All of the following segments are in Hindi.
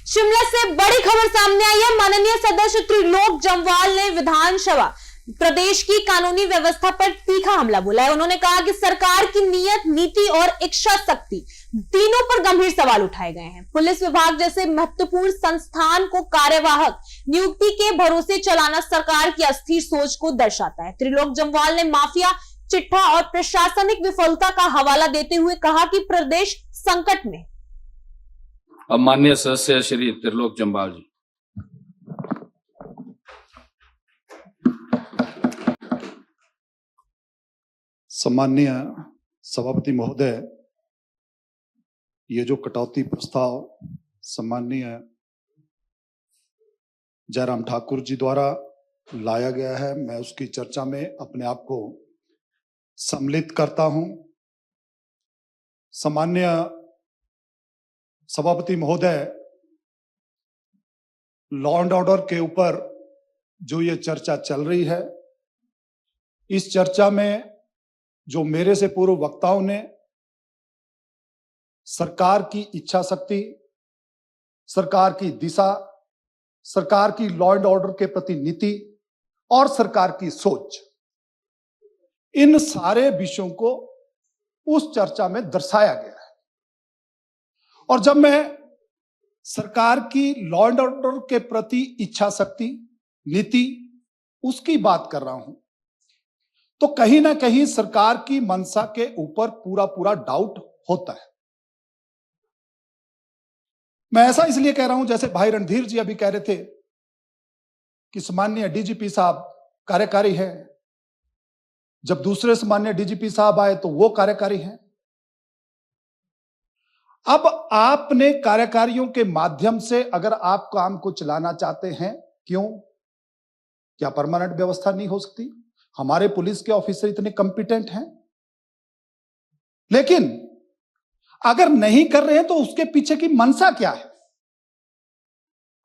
शिमला से बड़ी खबर सामने आई है। माननीय सदस्य त्रिलोक जम्वाल ने विधानसभा प्रदेश की कानूनी व्यवस्था पर तीखा हमला बोला है। उन्होंने कहा कि सरकार की नीयत, नीति और इच्छा शक्ति तीनों पर गंभीर सवाल उठाए गए हैं। पुलिस विभाग जैसे महत्वपूर्ण संस्थान को कार्यवाहक नियुक्ति के भरोसे चलाना सरकार की अस्थिर सोच को दर्शाता है। त्रिलोक जम्वाल ने माफिया, चिट्ठा और प्रशासनिक विफलता का हवाला देते हुए कहा कि प्रदेश संकट में। अब माननीय सदस्य श्री त्रिलोक जम्वाल जी। सम्माननीय सभापति महोदय, ये जो कटौती प्रस्ताव सम्माननीय जयराम ठाकुर जी द्वारा लाया गया है, मैं उसकी चर्चा में अपने आप को सम्मिलित करता हूं। सम्माननीय सभापति महोदय, लॉ एंड ऑर्डर के ऊपर जो ये चर्चा चल रही है, इस चर्चा में जो मेरे से पूर्व वक्ताओं ने सरकार की इच्छा शक्ति, सरकार की दिशा, सरकार की लॉ एंड ऑर्डर के प्रति नीति और सरकार की सोच, इन सारे विषयों को उस चर्चा में दर्शाया गया है। और जब मैं सरकार की लॉ एंड ऑर्डर के प्रति इच्छा शक्ति, नीति, उसकी बात कर रहा हूं, तो कहीं ना कहीं सरकार की मंशा के ऊपर पूरा डाउट होता है। मैं ऐसा इसलिए कह रहा हूं, जैसे भाई रणधीर जी अभी कह रहे थे कि सम्माननीय डीजीपी साहब कार्यकारी हैं, जब दूसरे सम्माननीय डीजीपी साहब आए तो वो कार्यकारी हैं। अब आपने कार्यकारियों के माध्यम से अगर आप काम को चलाना चाहते हैं, क्यों? क्या परमानेंट व्यवस्था नहीं हो सकती? हमारे पुलिस के ऑफिसर इतने कॉम्पिटेंट हैं। लेकिन अगर नहीं कर रहे हैं तो उसके पीछे की मंशा क्या है?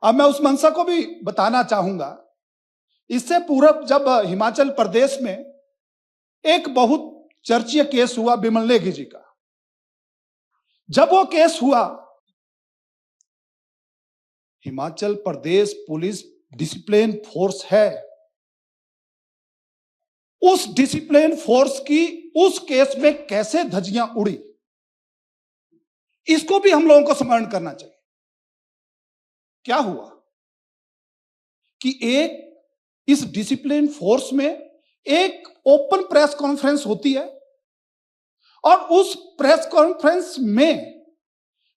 अब मैं उस मंशा को भी बताना चाहूंगा। इससे पूर्व जब हिमाचल प्रदेश में एक बहुत चर्चीय केस हुआ बिमल नेगी जी का, जब वो केस हुआ, Himachal Pradesh police discipline force है, उस डिसिप्लिन फोर्स की उस केस में कैसे धज्जियां उड़ी, इसको भी हम लोगों को स्मरण करना चाहिए। क्या हुआ कि इस डिसिप्लिन फोर्स में एक ओपन प्रेस कॉन्फ्रेंस होती है और उस प्रेस कॉन्फ्रेंस में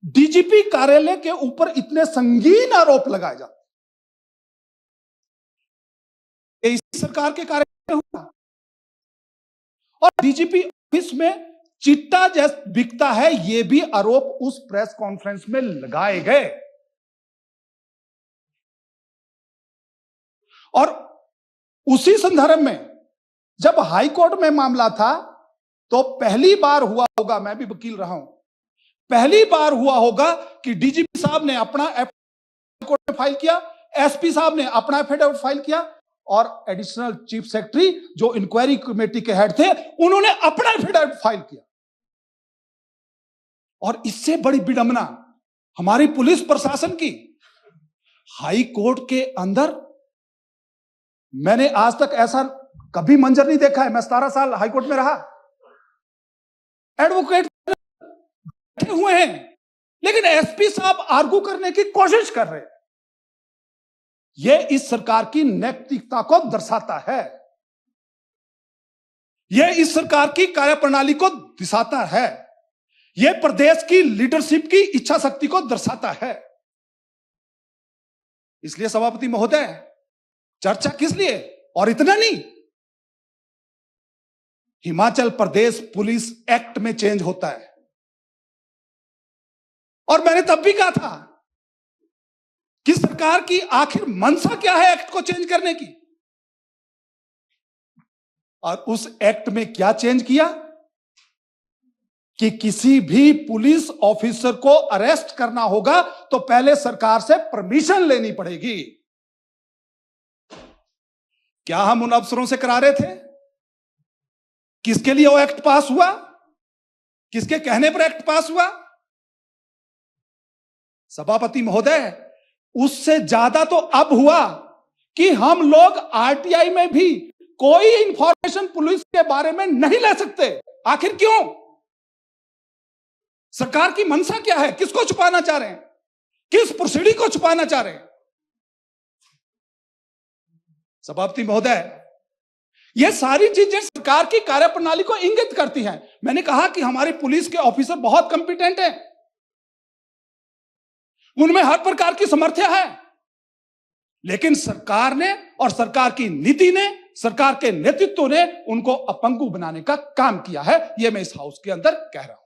डीजीपी कार्यालय के ऊपर इतने संगीन आरोप लगाए जाते हैं। इसी सरकार के कार्यालय में हुआ और डीजीपी ऑफिस में चिट्टा जैसा बिकता है, ये भी आरोप उस प्रेस कॉन्फ्रेंस में लगाए गए। और उसी संदर्भ में जब हाई कोर्ट में मामला था तो पहली बार हुआ होगा, मैं भी वकील रहा हूं, पहली बार हुआ होगा कि डीजीपी साहब ने अपना एफआईआर कोर्ट में फाइल किया, एसपी साहब ने अपना एफआईआर फाइल किया और एडिशनल चीफ सेक्रेटरी जो इंक्वायरी कमेटी के हेड थे, उन्होंने अपना एफआईआर फाइल किया। और इससे बड़ी विडंबना हमारी पुलिस प्रशासन की, हाई कोर्ट के अंदर मैंने आज तक ऐसा कभी मंजर नहीं देखा है। मैं 17 साल हाई कोर्ट में रहा, एडवोकेट बैठे हुए हैं, लेकिन एसपी साहब आर्गू करने की कोशिश कर रहे हैं। यह इस सरकार की नैतिकता को दर्शाता है, यह इस सरकार की कार्यप्रणाली को दिखाता है, यह प्रदेश की लीडरशिप की इच्छा शक्ति को दर्शाता है। इसलिए सभापति महोदय, चर्चा किस लिए? और इतना नहीं, हिमाचल प्रदेश पुलिस एक्ट में चेंज होता है और मैंने तब भी कहा था कि सरकार की आखिर मंशा क्या है एक्ट को चेंज करने की। और उस एक्ट में क्या चेंज किया कि किसी भी पुलिस ऑफिसर को अरेस्ट करना होगा तो पहले सरकार से परमिशन लेनी पड़ेगी। क्या हम उन अफसरों से करा रहे थे? किसके लिए वो एक्ट पास हुआ? किसके कहने पर एक्ट पास हुआ? सभापति महोदय, उससे ज्यादा तो अब हुआ कि हम लोग आरटीआई में भी कोई इंफॉर्मेशन पुलिस के बारे में नहीं ले सकते। आखिर क्यों? सरकार की मंशा क्या है? किसको छुपाना चाह रहे हैं? किस प्रोसीडिंग को छुपाना चाह रहे हैं? सभापति महोदय, ये सारी चीजें सरकार की कार्यप्रणाली को इंगित करती हैं। मैंने कहा कि हमारी पुलिस के ऑफिसर बहुत कंपिटेंट हैं, उनमें हर प्रकार की सामर्थ्य है, लेकिन सरकार ने और सरकार की नीति ने, सरकार के नेतृत्व ने उनको अपंगु बनाने का काम किया है। यह मैं इस हाउस के अंदर कह रहा हूं।